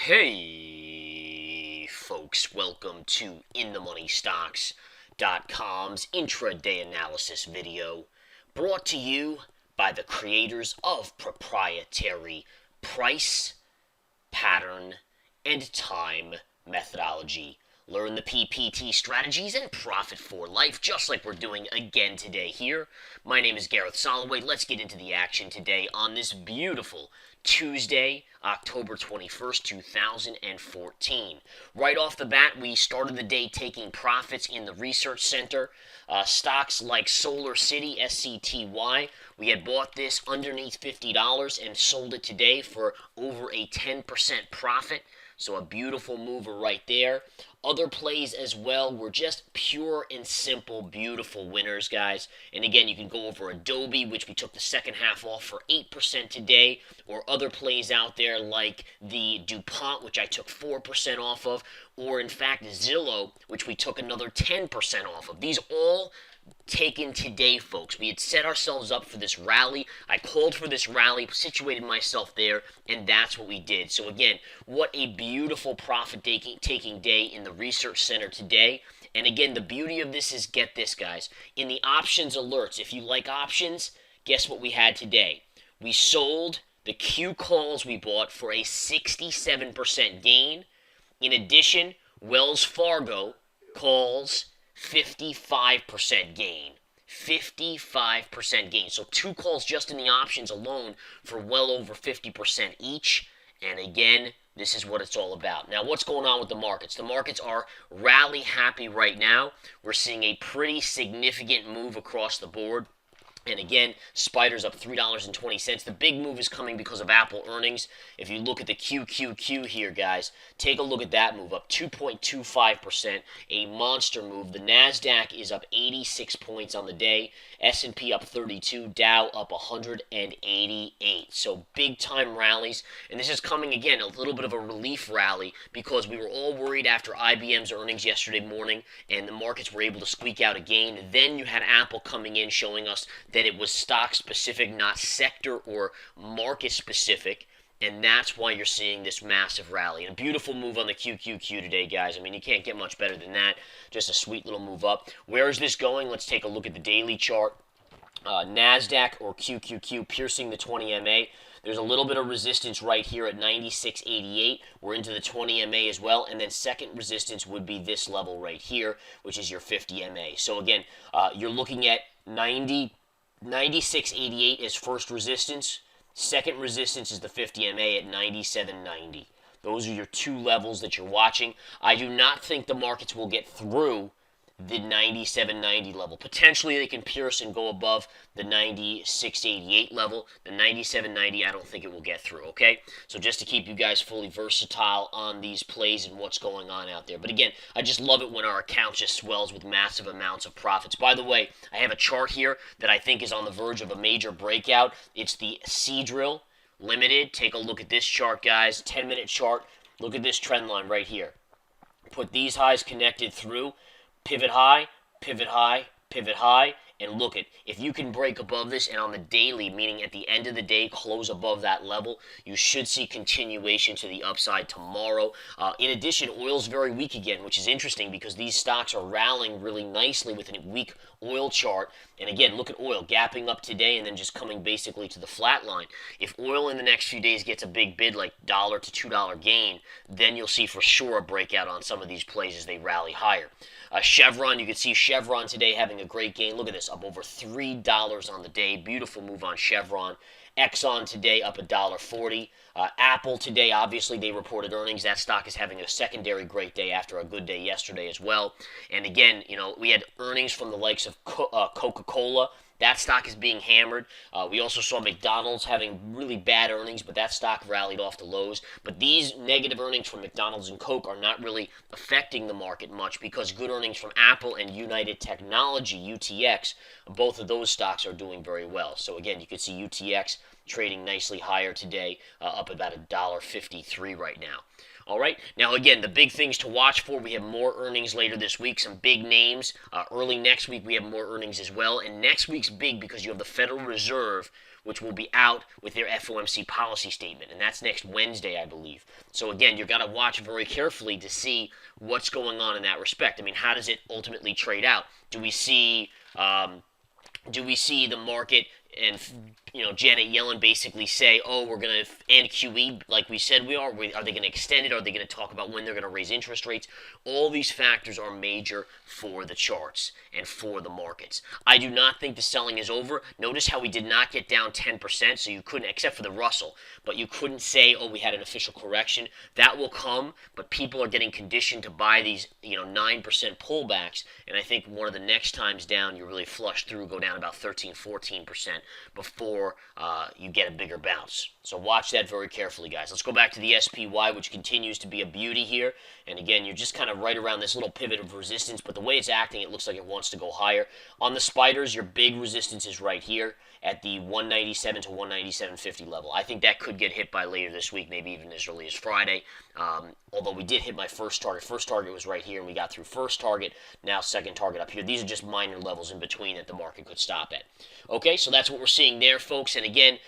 Hey, folks, welcome to InTheMoneyStocks.com's intraday analysis video, brought to you by the creators of proprietary price, pattern, and time methodology. Learn the PPT strategies and profit for life, just like we're doing again today here. My name is Gareth Soloway. Let's get into the action today on this beautiful Tuesday, October 21st, 2014. Right off the bat, we started the day taking profits in the research center. Stocks like Solar City, SCTY, we had bought this underneath $50 and sold it today for over a 10% profit. So a beautiful mover right there. Other plays as well were just pure and simple, beautiful winners, guys. And again, you can go over Adobe, which we took the second half off for 8% today, or other plays out there like the DuPont, which I took 4% off of, or in fact Zillow, which we took another 10% off of. These all taken today, folks. We had set ourselves up for this rally. I called for this rally, situated myself there, and that's what we did. So again, what a beautiful profit-taking day in the research center today. And again, the beauty of this is, get this, guys, in the options alerts, if you like options, guess what we had today? We sold the Q calls we bought for a 67% gain. In addition, Wells Fargo calls 55% gain. 55% gain. So two calls just in the options alone for well over 50% each. And again, this is what it's all about. Now, what's going on with the markets? The markets are rally happy right now. We're seeing a pretty significant move across the board. And again, Spider's up $3.20. The big move is coming because of Apple earnings. If you look at the QQQ here, guys, take a look at that move, up 2.25%, a monster move. The NASDAQ is up 86 points on the day. S&P up 32, Dow up 188. So big-time rallies. And this is coming, again, a little bit of a relief rally because we were all worried after IBM's earnings yesterday morning and the markets were able to squeak out a gain. Then you had Apple coming in showing us that it was stock-specific, not sector or market-specific, and that's why you're seeing this massive rally. And a beautiful move on the QQQ today, guys. I mean, you can't get much better than that. Just a sweet little move up. Where is this going? Let's take a look at the daily chart. NASDAQ or QQQ piercing the 20 MA. There's a little bit of resistance right here at 96.88. We're into the 20 MA as well. And then second resistance would be this level right here, which is your 50 MA. So again, you're looking at 96.88 is first resistance. Second resistance is the 50 MA at 97.90. Those are your two levels that you're watching. I do not think the markets will get through the 97.90 level. Potentially they can pierce and go above the 96.88 level. The 97.90, I don't think it will get through, okay? So just to keep you guys fully versatile on these plays and what's going on out there. But again, I just love it when our account just swells with massive amounts of profits. By the way, I have a chart here that I think is on the verge of a major breakout. It's the Seadrill Limited. Take a look at this chart, guys. 10-minute chart. Look at this trend line right here. Put these highs connected through. Pivot high, pivot high, pivot high, and look at, if you can break above this and on the daily, meaning at the end of the day, close above that level, you should see continuation to the upside tomorrow. In addition, oil's very weak again, which is interesting because these stocks are rallying really nicely with a weak oil chart. And again, look at oil gapping up today and then just coming basically to the flat line. If oil in the next few days gets a big bid, like $1 to $2 gain, then you'll see for sure a breakout on some of these plays as they rally higher. Chevron, you can see Chevron today having a great gain. Look at this, up over $3 on the day. Beautiful move on Chevron. Exxon today up $1.40. Apple today, obviously, they reported earnings. That stock is having a secondary great day after a good day yesterday as well. And again, you know, we had earnings from the likes of Coca-Cola. That stock is being hammered. We also saw McDonald's having really bad earnings, but that stock rallied off the lows. But these negative earnings from McDonald's and Coke are not really affecting the market much because good earnings from Apple and United Technology, UTX, both of those stocks are doing very well. So again, you can see UTX trading nicely higher today, up about $1.53 right now. All right. Now, again, the big things to watch for, we have more earnings later this week, some big names. Early next week, we have more earnings as well. And next week's big because you have the Federal Reserve, which will be out with their FOMC policy statement. And that's next Wednesday, I believe. So, again, you've got to watch very carefully to see what's going on in that respect. I mean, how does it ultimately trade out? Do we see the market and Janet Yellen basically say, "Oh, we're going to end QE like we said we are"? Are they going to extend it? Are they going to talk about when they're going to raise interest rates? All these factors are major for the charts and for the markets. I do not think the selling is over. Notice how we did not get down 10%, so you couldn't, except for the Russell, but you couldn't say, "Oh, we had an official correction." That will come, but people are getting conditioned to buy these 9% pullbacks, and I think one of the next times down, you really flush through, go down about 13-14% before you get a bigger bounce. So watch that very carefully, guys. Let's go back to the SPY, which continues to be a beauty here. And again, you're just kind of right around this little pivot of resistance, but the way it's acting, it looks like it wants to go higher. On the spiders, your big resistance is right here at the 197 to 197.50 level. I think that could get hit by later this week, maybe even as early as Friday. Although we did hit my first target. First target was right here, and we got through first target. Now second target up here. These are just minor levels in between that the market could stop at. Okay, so that's what we're seeing there, folks. And again,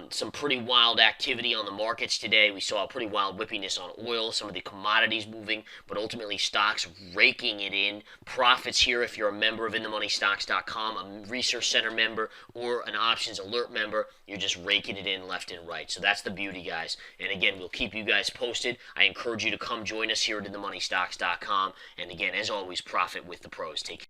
some pretty wild activity on the markets today. We saw a pretty wild whippiness on oil, some of the commodities moving, but ultimately stocks raking it in. Profits here if you're a member of InTheMoneyStocks.com, a Research Center member, or an Options Alert member. You're just raking it in left and right. So that's the beauty, guys. And again, we'll keep you guys posted. I encourage you to come join us here at InTheMoneyStocks.com. And again, as always, profit with the pros. Take care.